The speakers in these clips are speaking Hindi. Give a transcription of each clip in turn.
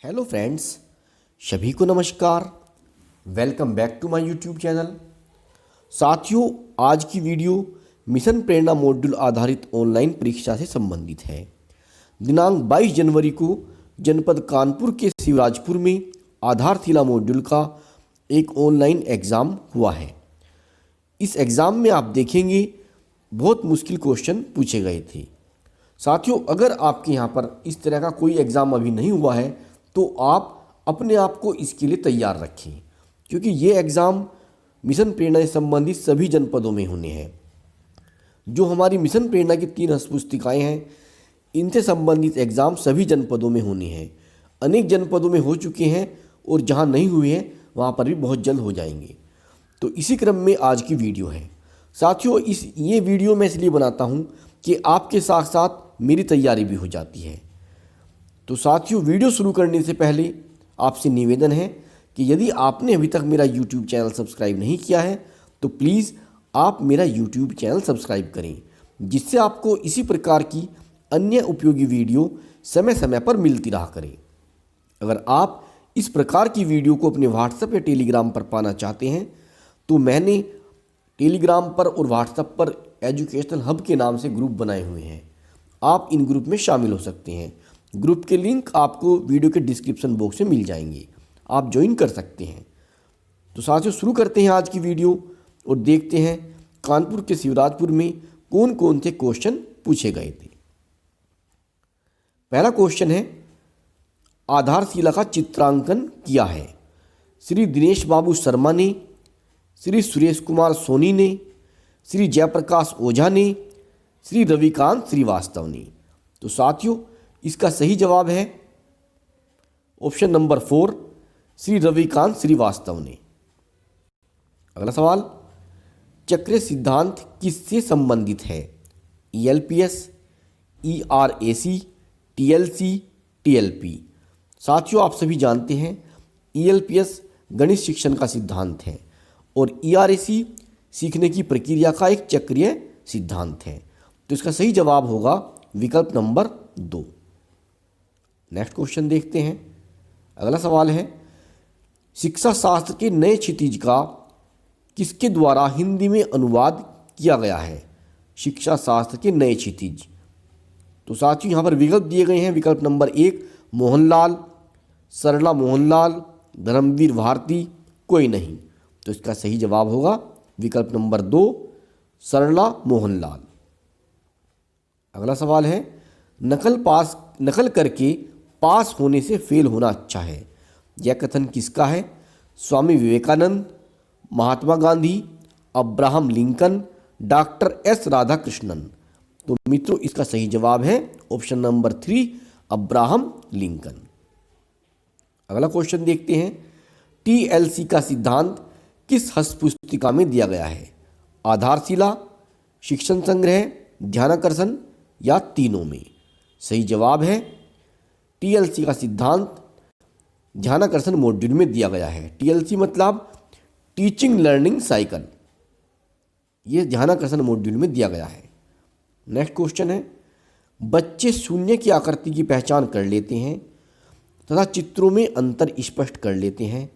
हेलो फ्रेंड्स, सभी को नमस्कार। Welcome back to my YouTube channel. साथियों, आज की वीडियो मिशन प्रेरणा मॉड्यूल आधारित ऑनलाइन परीक्षा से संबंधित है। दिनांक 22 जनवरी को जनपद कानपुर के शिवराजपुर में आधारशिला मॉड्यूल का एक ऑनलाइन एग्ज़ाम हुआ है। इस एग्ज़ाम में आप देखेंगे बहुत मुश्किल क्वेश्चन पूछे गए थे। साथियों, अगर आपके यहाँ पर इस तरह का कोई एग्ज़ाम अभी नहीं हुआ है तो आप अपने आप को इसके लिए तैयार रखें, क्योंकि ये एग्ज़ाम मिशन प्रेरणा से संबंधित सभी जनपदों में होने हैं। जो हमारी मिशन प्रेरणा की 3 पुस्तिकाएँ हैं, इनसे संबंधित एग्ज़ाम सभी जनपदों में होने हैं। अनेक जनपदों में हो चुके हैं और जहाँ नहीं हुए हैं वहाँ पर भी बहुत जल्द हो जाएंगे। तो इसी क्रम में आज की वीडियो है। साथियों, ये वीडियो मैं इसलिए बनाता हूँ कि आपके साथ साथ मेरी तैयारी भी हो जाती है। तो साथियों, वीडियो शुरू करने से पहले आपसे निवेदन है कि यदि आपने अभी तक मेरा यूट्यूब चैनल सब्सक्राइब नहीं किया है तो प्लीज़ आप मेरा यूट्यूब चैनल सब्सक्राइब करें, जिससे आपको इसी प्रकार की अन्य उपयोगी वीडियो समय समय पर मिलती रहा करें। अगर आप इस प्रकार की वीडियो को अपने व्हाट्सएप या टेलीग्राम पर पाना चाहते हैं तो मैंने टेलीग्राम पर और व्हाट्सएप पर एजुकेशनल हब के नाम से ग्रुप बनाए हुए हैं। आप इन ग्रुप में शामिल हो सकते हैं। ग्रुप के लिंक आपको वीडियो के डिस्क्रिप्शन बॉक्स में मिल जाएंगे, आप ज्वाइन कर सकते हैं। तो साथियों, शुरू करते हैं आज की वीडियो और देखते हैं कानपुर के शिवराजपुर में कौन कौन से क्वेश्चन पूछे गए थे। पहला क्वेश्चन है, आधारशिला का चित्रांकन किया है श्री दिनेश बाबू शर्मा ने, श्री सुरेश कुमार सोनी ने, श्री जयप्रकाश ओझा ने, श्री रविकांत श्रीवास्तव ने। तो साथियों, इसका सही जवाब है ऑप्शन नंबर 4, श्री रविकांत श्रीवास्तव ने। अगला सवाल, चक्रीय सिद्धांत किससे संबंधित है? ELPS, ERAC, TLC, TLP। साथियों, आप सभी जानते हैं ELPS गणित शिक्षण का सिद्धांत है और ERAC सीखने की प्रक्रिया का एक चक्रीय सिद्धांत है। तो इसका सही जवाब होगा विकल्प नंबर 2। नेक्स्ट क्वेश्चन देखते हैं। अगला सवाल है, शिक्षा शास्त्र के नए क्षितिज का किसके द्वारा हिंदी में अनुवाद किया गया है? शिक्षा शास्त्र के नए क्षितिज। तो साथियों, यहाँ पर विकल्प दिए गए हैं। विकल्प नंबर 1 मोहनलाल, सरला मोहनलाल, धर्मवीर भारती, कोई नहीं। तो इसका सही जवाब होगा विकल्प नंबर 2 सरला मोहनलाल। अगला सवाल है, नकल करके पास होने से फेल होना अच्छा है। यह कथन किसका है? Swami Vivekananda, Mahatma Gandhi, Abraham Lincoln, doctor S Radhakrishnan. तो मित्रों, इसका सही जवाब है ऑप्शन नंबर 3 अब्राहम लिंकन। अगला क्वेश्चन देखते हैं, TLC का सिद्धांत किस हस्तपुस्तिका में दिया गया है? आधारशिला, शिक्षण संग्रह, ध्यानाकर्षण या तीनों में? सही जवाब है TLC का सिद्धांत ध्यानाकर्षण मॉड्यूल में दिया गया है। TLC मतलब टीचिंग लर्निंग साइकिल, ये ध्यानाकर्षण मॉड्यूल में दिया गया है। नेक्स्ट क्वेश्चन है, बच्चे शून्य की आकृति की पहचान कर लेते हैं तथा चित्रों में अंतर स्पष्ट कर लेते हैं।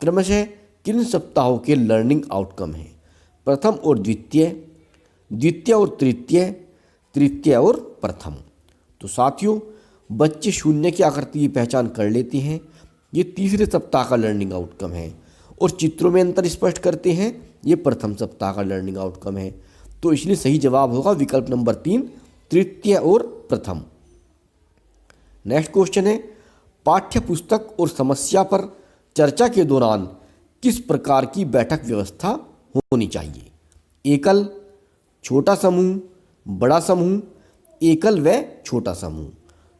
क्रमशः किन सप्ताहों के लर्निंग आउटकम हैं? प्रथम और द्वितीय, द्वितीय और तृतीय, तृतीय और प्रथम। तो साथियों, बच्चे शून्य की आकृति की पहचान कर लेते हैं, ये तीसरे सप्ताह का लर्निंग आउटकम है, और चित्रों में अंतर स्पष्ट करते हैं, ये प्रथम सप्ताह का लर्निंग आउटकम है। तो इसलिए सही जवाब होगा विकल्प नंबर 3 तृतीय और प्रथम। नेक्स्ट क्वेश्चन है, पाठ्य पुस्तक और समस्या पर चर्चा के दौरान किस प्रकार की बैठक व्यवस्था होनी चाहिए? एकल, छोटा समूह, बड़ा समूह, एकल व छोटा समूह।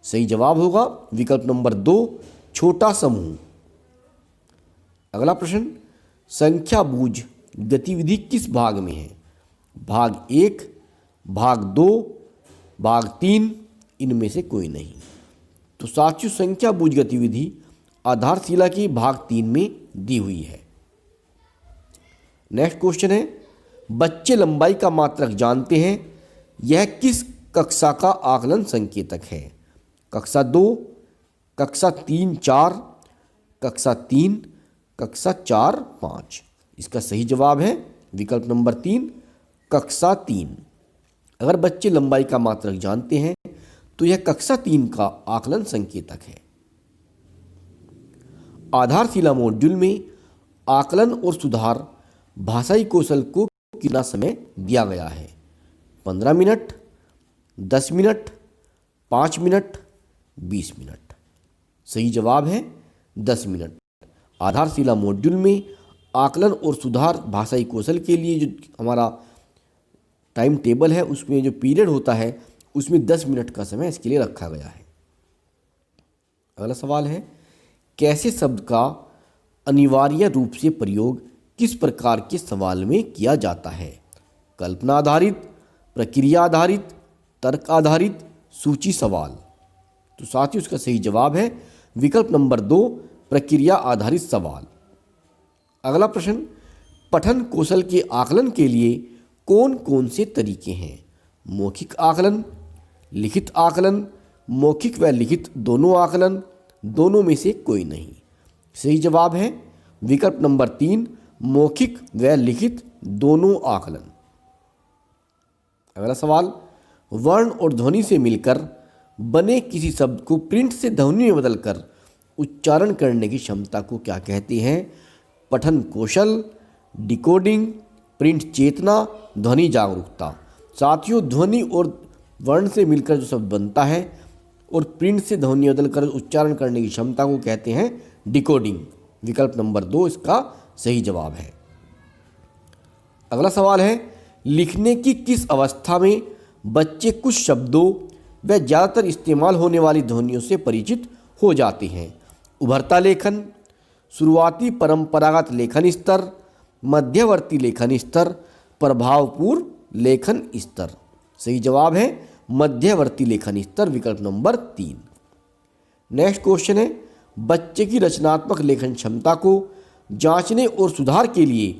सही जवाब होगा विकल्प नंबर 2 छोटा समूह। अगला प्रश्न, संख्या बूझ गतिविधि किस भाग में है? भाग 1, भाग 2, भाग 3, इनमें से कोई नहीं। तो साथियों, संख्या बूझ गतिविधि आधारशिला के भाग 3 में दी हुई है। नेक्स्ट क्वेश्चन है, बच्चे लंबाई का मात्रक जानते हैं, यह किस कक्षा का आकलन संकेतक है? कक्षा 2, कक्षा 3-4, कक्षा 3, कक्षा 4-5। इसका सही जवाब है विकल्प नंबर 3, कक्षा 3। अगर बच्चे लंबाई का मात्रक जानते हैं तो यह कक्षा 3 का आकलन संकेतक है। आधारशिला मॉड्यूल में आकलन और सुधार भाषाई कौशल को कितना समय दिया गया है? 15 मिनट, 10 मिनट, 5 मिनट, 20 मिनट। सही जवाब है 10 मिनट। आधारशिला मॉड्यूल में आकलन और सुधार भाषाई कौशल के लिए जो हमारा टाइम टेबल है उसमें जो पीरियड होता है उसमें 10 मिनट का समय इसके लिए रखा गया है। अगला सवाल है, कैसे शब्द का अनिवार्य रूप से प्रयोग किस प्रकार के सवाल में किया जाता है? कल्पना आधारित, प्रक्रिया आधारित, तर्क आधारित, सूची सवाल। तो साथियों इसका सही जवाब है विकल्प नंबर 2, प्रक्रिया आधारित सवाल। अगला प्रश्न, पठन कौशल के आकलन के लिए कौन कौन से तरीके हैं? मौखिक आकलन, लिखित आकलन, मौखिक व लिखित दोनों आकलन, दोनों में से कोई नहीं। सही जवाब है विकल्प नंबर 3, मौखिक व लिखित दोनों आकलन। अगला सवाल, वर्ण और ध्वनि से मिलकर बने किसी शब्द को प्रिंट से ध्वनि में बदलकर उच्चारण करने की क्षमता को क्या कहते हैं? पठन कौशल, डिकोडिंग, प्रिंट चेतना, ध्वनि जागरूकता। साथियों ध्वनि और वर्ण से मिलकर जो शब्द बनता है और प्रिंट से ध्वनि बदलकर उच्चारण करने की क्षमता को कहते हैं डिकोडिंग। विकल्प नंबर 2 इसका सही जवाब है। अगला सवाल है, लिखने की किस अवस्था में बच्चे कुछ शब्दों व ज़्यादातर इस्तेमाल होने वाली ध्वनियों से परिचित हो जाते हैं? उभरता लेखन, शुरुआती परंपरागत लेखन स्तर, मध्यवर्ती लेखन स्तर, प्रभावपूर्ण लेखन स्तर। सही जवाब है मध्यवर्ती लेखन स्तर, विकल्प नंबर 3। नेक्स्ट क्वेश्चन है, बच्चे की रचनात्मक लेखन क्षमता को जांचने और सुधार के लिए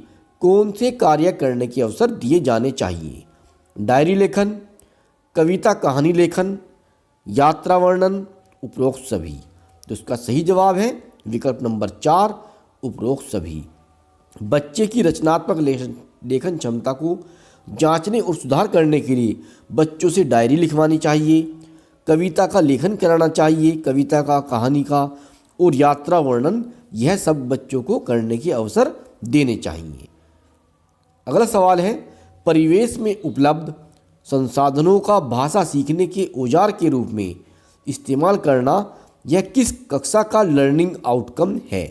कौन से कार्य करने के अवसर दिए जाने चाहिए? डायरी लेखन, कविता कहानी लेखन, यात्रा वर्णन, उपरोक्त सभी। तो इसका सही जवाब है विकल्प नंबर 4, उपरोक्त सभी। बच्चे की रचनात्मक लेखन क्षमता को जांचने और सुधार करने के लिए बच्चों से डायरी लिखवानी चाहिए, कविता का लेखन कराना चाहिए, कविता का, कहानी का और यात्रा वर्णन, यह सब बच्चों को करने के अवसर देने चाहिए। अगला सवाल है, परिवेश में उपलब्ध संसाधनों का भाषा सीखने के औजार के रूप में इस्तेमाल करना यह किस कक्षा का लर्निंग आउटकम है?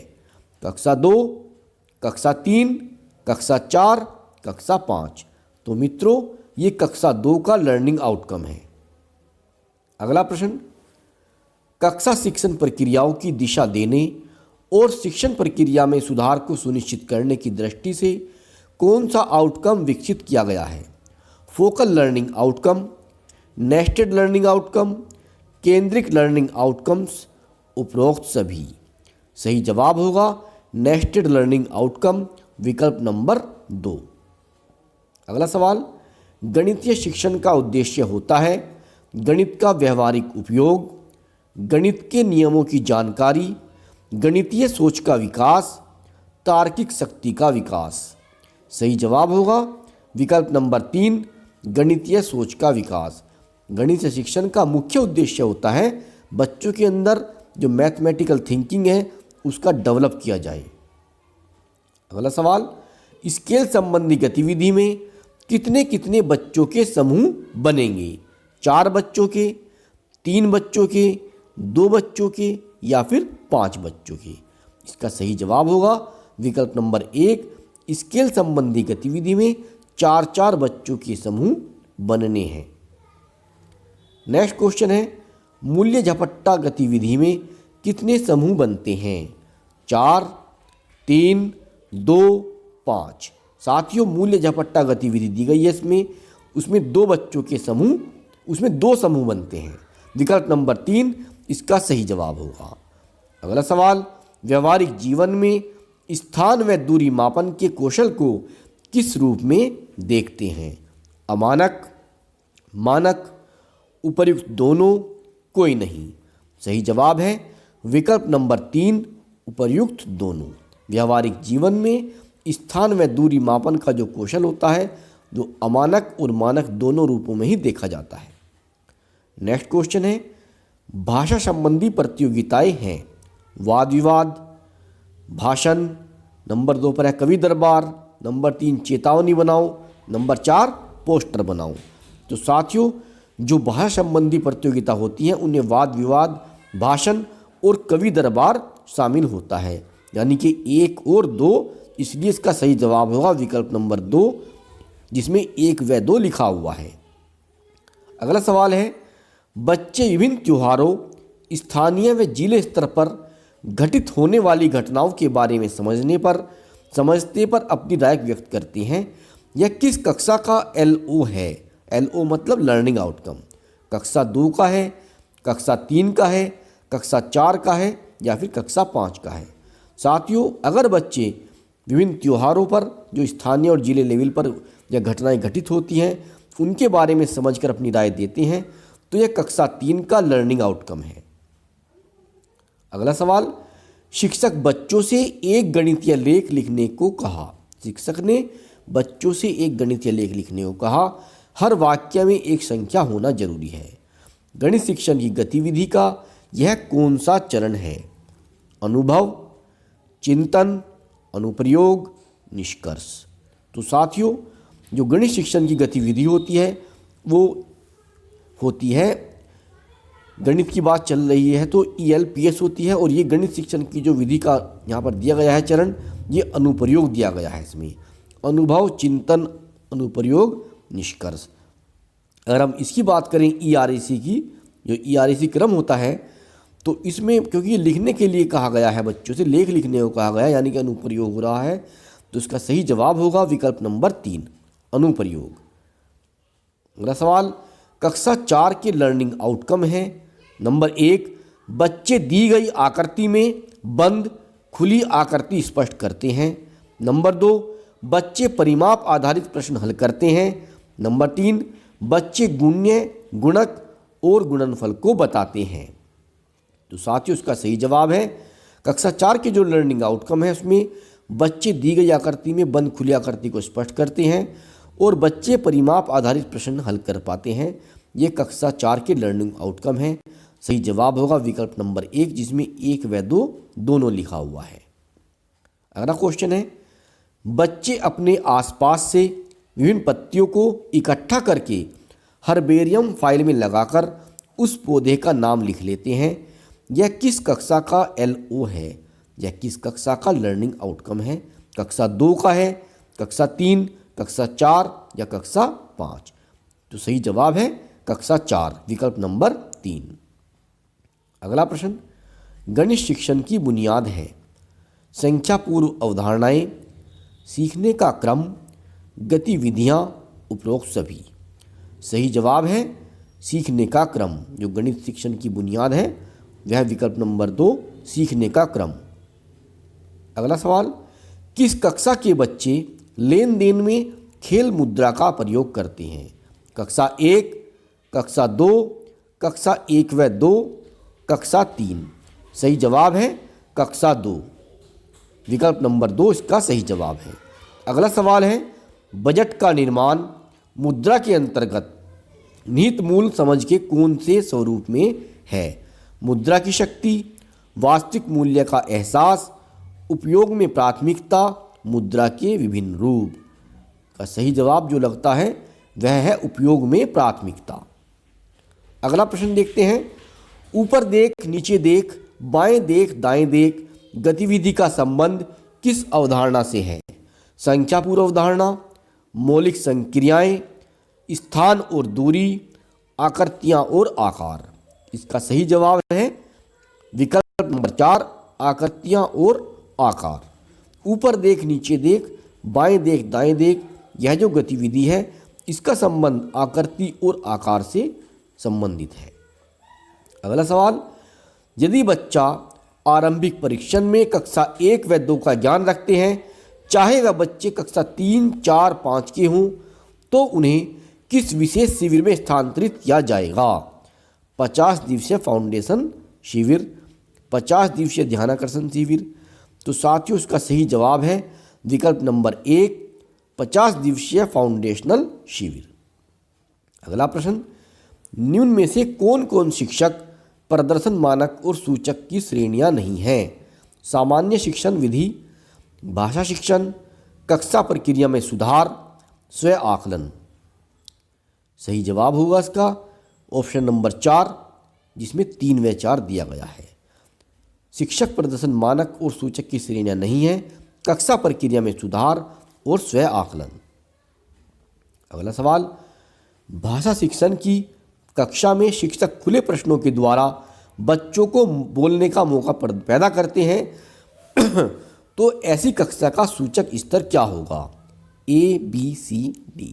कक्षा 2, कक्षा 3, कक्षा 4, कक्षा 5। तो मित्रों ये कक्षा 2 का लर्निंग आउटकम है। अगला प्रश्न, कक्षा शिक्षण प्रक्रियाओं की दिशा देने और शिक्षण प्रक्रिया में सुधार को सुनिश्चित करने की दृष्टि से कौन सा आउटकम विकसित किया गया है? Focal learning outcome, nested learning outcome, केंद्रित लर्निंग आउटकम्स, उपरोक्त सभी। सही जवाब होगा नेस्टेड लर्निंग आउटकम, विकल्प नंबर 2। अगला सवाल, गणितीय शिक्षण का उद्देश्य होता है गणित का व्यवहारिक उपयोग, गणित के नियमों की जानकारी, गणितीय सोच का विकास, तार्किक शक्ति का विकास। सही जवाब होगा विकल्प नंबर 3, गणितीय सोच का विकास। गणितीय शिक्षण का मुख्य उद्देश्य होता है बच्चों के अंदर जो मैथमेटिकल थिंकिंग है उसका डेवलप किया जाए। अगला सवाल, स्केल संबंधी गतिविधि में कितने कितने बच्चों के समूह बनेंगे? 4 बच्चों के, 3 बच्चों के, 2 बच्चों के या फिर 5 बच्चों के? इसका सही जवाब होगा विकल्प नंबर 1, स्केल संबंधी गतिविधि में 4 बच्चों के समूह बनने हैं। नेक्स्ट क्वेश्चन है, मूल्य झपट्टा गतिविधि में कितने समूह बनते हैं? 4, 3, 2, 5। साथियों मूल्य झपट्टा गतिविधि दी गई है इसमें, उसमें 2 बच्चों के समूह, उसमें 2 समूह बनते हैं। विकल्प नंबर 3 इसका सही जवाब होगा। अगला सवाल, व्यवहारिक जीवन में स्थान व दूरी मापन के कौशल को किस रूप में देखते हैं? अमानक, मानक, उपर्युक्त दोनों, कोई नहीं। सही जवाब है विकल्प नंबर 3 उपर्युक्त दोनों। व्यवहारिक जीवन में स्थान व दूरी मापन का जो कौशल होता है जो अमानक और मानक दोनों रूपों में ही देखा जाता है। नेक्स्ट क्वेश्चन है, भाषा संबंधी प्रतियोगिताएं हैं वाद विवाद, भाषण, नंबर 2 पर है कवि दरबार, नंबर 3 चेतावनी बनाओ, नंबर 4 पोस्टर बनाओ। तो साथियों जो भाषा संबंधी प्रतियोगिता होती हैं उनमें वाद विवाद, भाषण और कवि दरबार शामिल होता है, यानी कि 1 और 2, इसलिए इसका सही जवाब होगा विकल्प नंबर 2 जिसमें 1 व 2 लिखा हुआ है। अगला सवाल है, बच्चे विभिन्न त्योहारों, स्थानीय व जिले स्तर पर घटित होने वाली घटनाओं के बारे में समझते पर अपनी राय व्यक्त करते हैं। यह किस कक्षा का LO है? LO मतलब लर्निंग आउटकम। कक्षा 2 का है, कक्षा 3 का है, कक्षा 4 का है या फिर कक्षा 5 का है। साथियों अगर बच्चे विभिन्न त्योहारों पर जो स्थानीय और जिले लेवल पर यह घटनाएं घटित होती हैं उनके बारे में समझकर अपनी राय देते हैं तो यह कक्षा 3 का लर्निंग आउटकम है। अगला सवाल, शिक्षक बच्चों से एक गणितीय लेख लिखने को कहा। शिक्षक ने बच्चों से एक गणितीय लेख लिखने को कहा। हर वाक्य में एक संख्या होना जरूरी है। गणित शिक्षण की गतिविधि का यह कौन सा चरण है? अनुभव, चिंतन, अनुप्रयोग, निष्कर्ष। तो साथियों जो गणित शिक्षण की गतिविधि होती है वो होती है, गणित की बात चल रही है तो ELPS होती है, और ये गणित शिक्षण की जो विधि का यहाँ पर दिया गया है चरण, ये अनुप्रयोग दिया गया है। इसमें अनुभव, चिंतन, अनुप्रयोग, निष्कर्ष। अगर हम इसकी बात करें ERAC की, जो ERAC क्रम होता है तो इसमें क्योंकि ये लिखने के लिए कहा गया है, बच्चों से लेख लिखने को कहा गया है, यानी कि अनुप्रयोग हो रहा है, तो इसका सही जवाब होगा विकल्प नंबर 3 अनुप्रयोग। अगला सवाल, कक्षा 4 के लर्निंग आउटकम है। नंबर 1, बच्चे दी गई आकृति में बंद खुली आकृति स्पष्ट करते हैं। नंबर 2, बच्चे परिमाप आधारित प्रश्न हल करते हैं। नंबर 3, बच्चे गुण्य, गुणक और गुणनफल को बताते हैं। तो साथियों इसका सही जवाब है कक्षा 4 के जो लर्निंग आउटकम है उसमें बच्चे दी गई आकृति में बंद खुली आकृति को स्पष्ट करते हैं और बच्चे परिमाप आधारित प्रश्न हल कर पाते हैं। ये कक्षा 4 के लर्निंग आउटकम है। सही जवाब होगा विकल्प नंबर 1 जिसमें 1 व 2 दोनों लिखा हुआ है। अगला क्वेश्चन है, बच्चे अपने आसपास से विभिन्न पत्तियों को इकट्ठा करके हर्बेरियम फाइल में लगाकर उस पौधे का नाम लिख लेते हैं। यह किस कक्षा का LO है? यह किस कक्षा का लर्निंग आउटकम है? कक्षा 2 का है, कक्षा 3, कक्षा 4 या कक्षा 5? तो सही जवाब है कक्षा 4 विकल्प नंबर 3। अगला प्रश्न, गणित शिक्षण की बुनियाद है संख्या पूर्व अवधारणाएं, सीखने का क्रम, गतिविधियां, उपरोक्त सभी। सही जवाब है सीखने का क्रम। जो गणित शिक्षण की बुनियाद है वह विकल्प नंबर 2 सीखने का क्रम। अगला सवाल, किस कक्षा के बच्चे लेन देन में खेल मुद्रा का प्रयोग करते हैं? कक्षा 1, कक्षा 2, कक्षा 1 व 2, कक्षा 3? सही जवाब है कक्षा 2 विकल्प नंबर 2 इसका सही जवाब है। अगला सवाल है, बजट का निर्माण मुद्रा के अंतर्गत निहित मूल समझ के कौन से स्वरूप में है? मुद्रा की शक्ति, वास्तविक मूल्य का एहसास, उपयोग में प्राथमिकता, मुद्रा के विभिन्न रूप। का सही जवाब जो लगता है वह है उपयोग में प्राथमिकता। अगला प्रश्न देखते हैं, ऊपर देख, नीचे देख, बाएं देख, दाएं देख, गतिविधि का संबंध किस अवधारणा से है? संख्या पूर्व अवधारणा, मौलिक संक्रियाएं, स्थान और दूरी, आकृतियां और आकार। इसका सही जवाब है विकल्प नंबर 4 आकृतियां और आकार। ऊपर देख, नीचे देख, बाएं देख, दाएं देख, यह जो गतिविधि है इसका संबंध आकृति और आकार से संबंधित है। अगला सवाल, यदि बच्चा आरंभिक परीक्षण में कक्षा 1 व 2 का ज्ञान रखते हैं, चाहे वह बच्चे कक्षा 3, 4, 5 के हों, तो उन्हें किस विशेष शिविर में स्थानांतरित किया जाएगा? 50 दिवसीय फाउंडेशन शिविर, 50 दिवसीय ध्यानाकर्षण शिविर। तो साथियों इसका सही जवाब है विकल्प नंबर 1, 50 दिवसीय फाउंडेशनल शिविर। अगला प्रश्न, निम्न में से कौन कौन शिक्षक प्रदर्शन मानक और सूचक की श्रेणियां नहीं हैं? सामान्य शिक्षण विधि, भाषा शिक्षण, कक्षा प्रक्रिया में सुधार, स्व आकलन। सही जवाब होगा इसका ऑप्शन नंबर 4, जिसमें 3 व 4 दिया गया है। शिक्षक प्रदर्शन मानक और सूचक की श्रेणियां नहीं है, कक्षा प्रक्रिया में सुधार और स्व आकलन। अगला सवाल, भाषा शिक्षण की कक्षा में शिक्षक खुले प्रश्नों के द्वारा बच्चों को बोलने का मौका पैदा करते हैं तो ऐसी कक्षा का सूचक स्तर क्या होगा? A, B, C, D।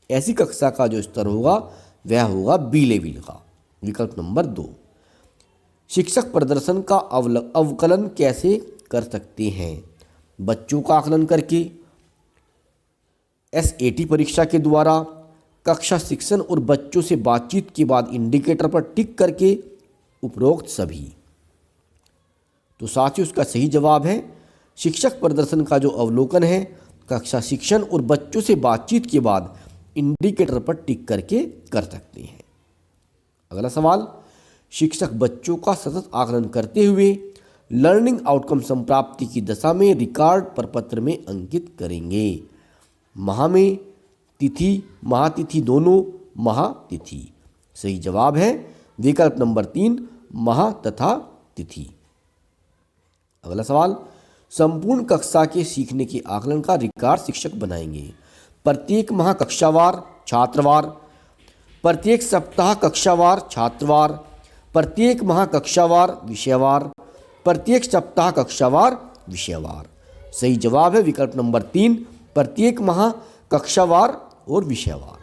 ऐसी कक्षा का जो स्तर होगा वह होगा B लेवल का। विकल्प नंबर 2। शिक्षक प्रदर्शन का अवकलन कैसे कर सकते हैं? बच्चों का आकलन करके, SAT परीक्षा के द्वारा, कक्षा शिक्षण और बच्चों से बातचीत के बाद इंडिकेटर पर टिक करके, उपरोक्त सभी। तो साथियों उसका सही जवाब है शिक्षक प्रदर्शन का जो अवलोकन है कक्षा शिक्षण और बच्चों से बातचीत के बाद इंडिकेटर पर टिक करके कर सकते हैं। अगला सवाल, शिक्षक बच्चों का सतत आकलन करते हुए लर्निंग आउटकम संप्राप्ति की दशा में रिकॉर्ड प्रपत्र में अंकित करेंगे। माह में, तिथि, महातिथि दोनों, महातिथि। सही जवाब है विकल्प नंबर 3, माह तथा तिथि। अगला सवाल, संपूर्ण कक्षा के सीखने के आकलन का रिकॉर्ड शिक्षक बनाएंगे। प्रत्येक माह कक्षावार, छात्रवार, प्रत्येक सप्ताह कक्षावार, छात्रवार, प्रत्येक माह कक्षावार, विषयवार, प्रत्येक सप्ताह कक्षावार, विषयवार। सही जवाब है विकल्प नंबर 3, प्रत्येक माह कक्षावार और विषयवार।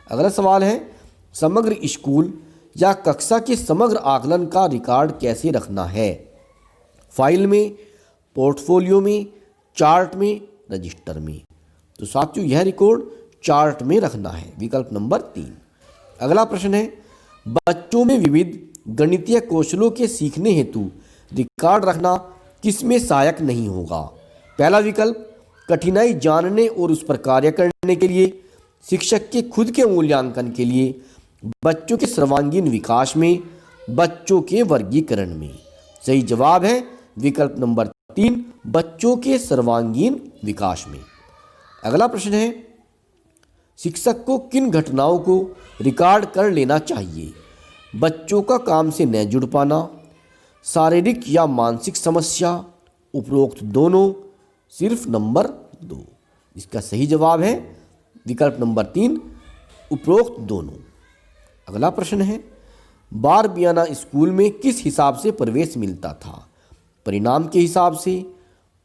अगला सवाल है, समग्र स्कूल या कक्षा के समग्र आकलन का रिकॉर्ड कैसे रखना है? फाइल में, पोर्टफोलियो में, चार्ट में, रजिस्टर में। तो साथियों यह रिकॉर्ड चार्ट में रखना है। विकल्प नंबर 3। अगला प्रश्न है, बच्चों में विविध गणितीय कौशलों के सीखने हेतु रिकॉर्ड रखना किसमें सहायक नहीं होगा? पहला विकल्प, कठिनाई जानने और उस पर कार्य करने के लिए, शिक्षक के खुद के मूल्यांकन के लिए, बच्चों के सर्वांगीण विकास में, बच्चों के वर्गीकरण में। सही जवाब है विकल्प नंबर 3, बच्चों के सर्वांगीण विकास में। अगला प्रश्न है, शिक्षक को किन घटनाओं को रिकॉर्ड कर लेना चाहिए? बच्चों का काम से न जुड़ पाना, शारीरिक या मानसिक समस्या, उपरोक्त दोनों, सिर्फ नंबर 2। इसका सही जवाब है विकल्प नंबर 3, उपरोक्त दोनों। अगला प्रश्न है, बार बियाना स्कूल में किस हिसाब से प्रवेश मिलता था? परिणाम के हिसाब से,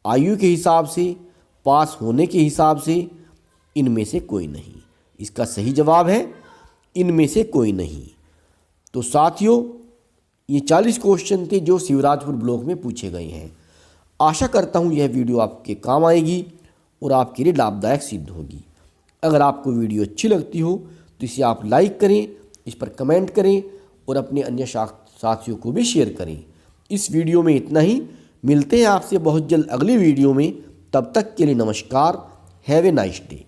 आयु के हिसाब से, पास होने के हिसाब से, इनमें से कोई नहीं। इसका सही जवाब है इनमें से कोई नहीं। तो साथियों ये 40 क्वेश्चन थे जो शिवराजपुर ब्लॉक में पूछे गए हैं। आशा करता हूँ यह वीडियो आपके काम आएगी और आपके लिए लाभदायक सिद्ध होगी। अगर आपको वीडियो अच्छी लगती हो तो इसे आप लाइक करें, इस पर कमेंट करें और अपने अन्य साथियों को भी शेयर करें। इस वीडियो में इतना ही। मिलते हैं आपसे बहुत जल्द अगली वीडियो में। तब तक के लिए नमस्कार। Have a nice day.